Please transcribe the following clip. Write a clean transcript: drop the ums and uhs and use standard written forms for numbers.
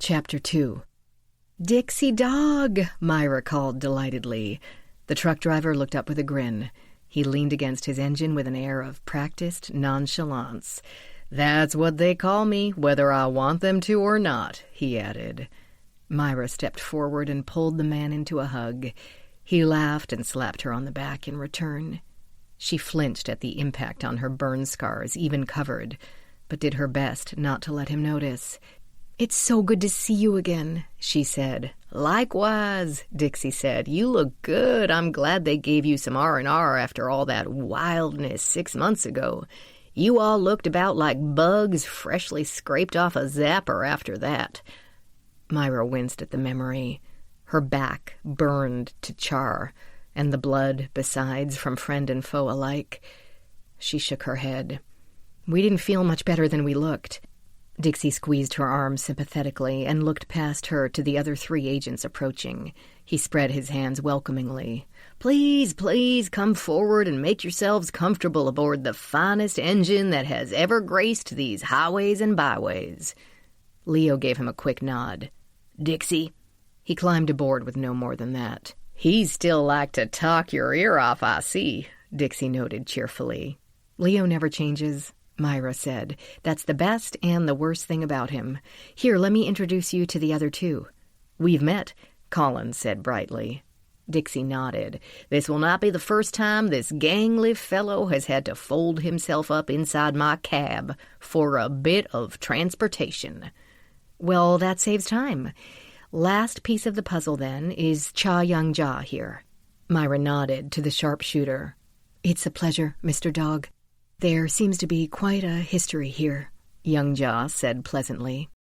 Chapter 2. "Dixie dog," Maira called delightedly. The truck driver looked up with a grin. He leaned against his engine with an air of practiced nonchalance. "That's what they call me, whether I want them to or not," he added. Maira stepped forward and pulled the man into a hug. He laughed and slapped her on the back in return. She flinched at the impact on her burn scars, even covered, but did her best not to let him notice. "It's so good to see you again," she said. "Likewise," Dixie said. "You look good. I'm glad they gave you some R&R after all that wildness 6 months ago. You all looked about like bugs freshly scraped off a zapper after that." Maira winced at the memory. Her back burned to char, and the blood, besides, from friend and foe alike. She shook her head. "We didn't feel much better than we looked." Dixie squeezed her arm sympathetically and looked past her to the other 3 agents approaching. He spread his hands welcomingly. "Please, please come forward and make yourselves comfortable aboard the finest engine that has ever graced these highways and byways." Leo gave him a quick nod. "Dixie?" He climbed aboard with no more than that. "He's still like to talk your ear off, I see," Dixie noted cheerfully. "Leo never changes," Maira said. "That's the best and the worst thing about him. Here, let me introduce you to the other 2. "We've met," Collins said brightly. Dixie nodded. "This will not be the first time this gangly fellow has had to fold himself up inside my cab for a bit of transportation." "Well, that saves time. Last piece of the puzzle, then, is Cha Young-ja here." Maira nodded to the sharpshooter. "It's a pleasure, Mr. Dog. There seems to be quite a history here," Young-ja said pleasantly.